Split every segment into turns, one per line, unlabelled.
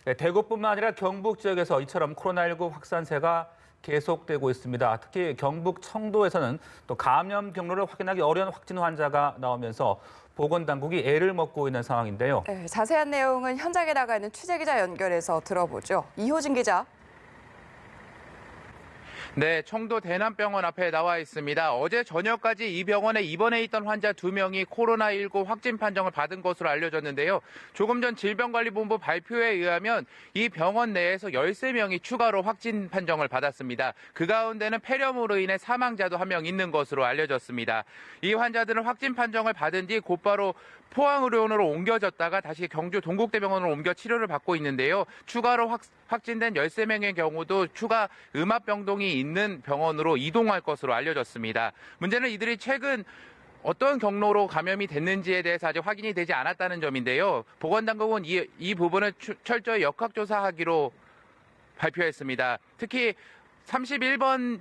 네, 대구뿐만 아니라 경북 지역에서 이처럼 코로나19 확산세가 계속되고 있습니다. 특히 경북 청도에서는 또 감염 경로를 확인하기 어려운 확진 환자가 나오면서 보건당국이 애를 먹고 있는 상황인데요.
네, 자세한 내용은 현장에 나가 있는 취재기자 연결해서 들어보죠. 이호진 기자.
네, 청도 대남병원 앞에 나와 있습니다. 어제 저녁까지 이 병원에 입원해 있던 환자 2명이 코로나19 확진 판정을 받은 것으로 알려졌는데요. 조금 전 질병관리본부 발표에 의하면 이 병원 내에서 13명이 추가로 확진 판정을 받았습니다. 그 가운데는 폐렴으로 인해 사망자도 1명 있는 것으로 알려졌습니다. 이 환자들은 확진 판정을 받은 뒤 곧바로 포항의료원으로 옮겨졌다가 다시 경주 동국대병원으로 옮겨 치료를 받고 있는데요. 추가로 확진된 13명의 경우도 추가 음압병동이 있는 병원으로 이동할 것으로 알려졌습니다. 문제는 이들이 최근 어떤 경로로 감염이 됐는지에 대해서 아직 확인이 되지 않았다는 점인데요. 보건당국은 이 부분을 철저히 역학조사하기로 발표했습니다. 특히 31번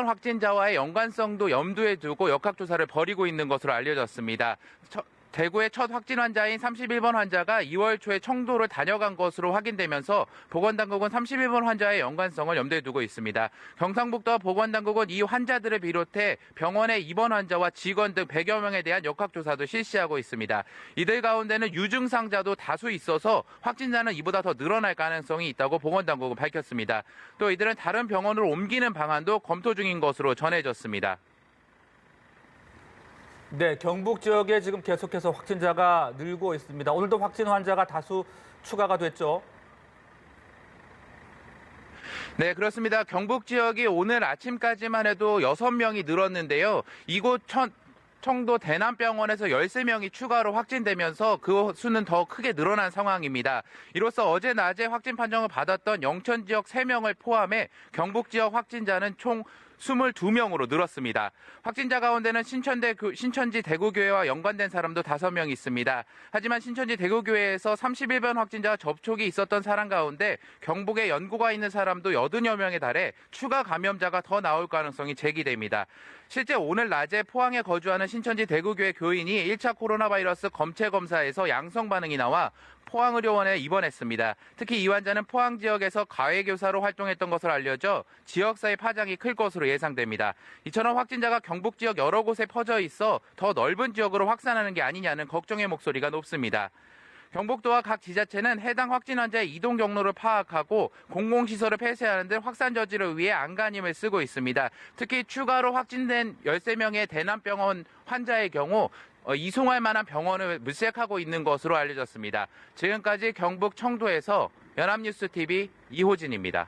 확진자와의 연관성도 염두에 두고 역학조사를 벌이고 있는 것으로 알려졌습니다. 대구의 첫 확진 환자인 31번 환자가 2월 초에 청도를 다녀간 것으로 확인되면서 보건당국은 31번 환자의 연관성을 염두에 두고 있습니다. 경상북도와 보건당국은 이 환자들을 비롯해 병원의 입원 환자와 직원 등 100여 명에 대한 역학조사도 실시하고 있습니다. 이들 가운데는 유증상자도 다수 있어서 확진자는 이보다 더 늘어날 가능성이 있다고 보건당국은 밝혔습니다. 또 이들은 다른 병원으로 옮기는 방안도 검토 중인 것으로 전해졌습니다.
네, 경북 지역에 지금 계속해서 확진자가 늘고 있습니다. 오늘도 확진 환자가 다수 추가가 됐죠.
네, 그렇습니다. 경북 지역이 오늘 아침까지만 해도 6명이 늘었는데요. 이곳 청도 대남병원에서 13명이 추가로 확진되면서 그 수는 더 크게 늘어난 상황입니다. 이로써 어제 낮에 확진 판정을 받았던 영천 지역 3명을 포함해 경북 지역 확진자는 총 22명으로 늘었습니다. 확진자 가운데는 신천지 대구교회와 연관된 사람도 5명 있습니다. 하지만 신천지 대구교회에서 31번 확진자와 접촉이 있었던 사람 가운데 경북에 연고가 있는 사람도 80여 명에 달해 추가 감염자가 더 나올 가능성이 제기됩니다. 실제 오늘 낮에 포항에 거주하는 신천지 대구교회 교인이 1차 코로나 바이러스 검체 검사에서 양성 반응이 나와 포항의료원에 입원했습니다. 특히 이 환자는 포항 지역에서 가외교사로 활동했던 것으로 알려져 지역사회 파장이 클 것으로 예상됩니다. 이처럼 확진자가 경북 지역 여러 곳에 퍼져 있어 더 넓은 지역으로 확산하는 게 아니냐는 걱정의 목소리가 높습니다. 경북도와 각 지자체는 해당 확진 환자의 이동 경로를 파악하고 공공시설을 폐쇄하는 등 확산 저지를 위해 안간힘을 쓰고 있습니다. 특히 추가로 확진된 13명의 대남병원 환자의 경우 이송할 만한 병원을 물색하고 있는 것으로 알려졌습니다. 지금까지 경북 청도에서 연합뉴스TV 이호진입니다.